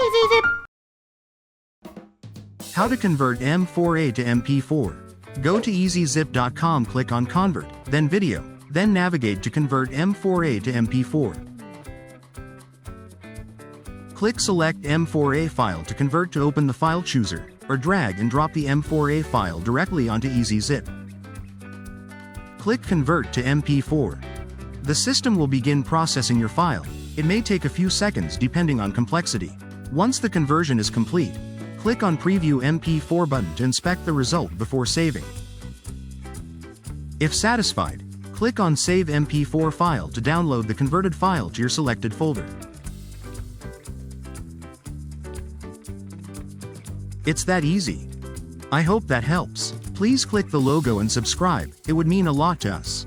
ezyZip. How to convert M4A to MP4. Go to ezyZip.com, click on Convert, then Video, then navigate to convert M4A to MP4. Click Select M4A file to convert to open the file chooser, or drag and drop the M4A file directly onto ezyZip. Click Convert to MP4. The system will begin processing your file. It may take a few seconds depending on complexity. Once the conversion is complete, click on Preview MP4 button to inspect the result before saving. If satisfied, click on Save MP4 file to download the converted file to your selected folder. It's that easy. I hope that helps. Please click the logo and subscribe, it would mean a lot to us.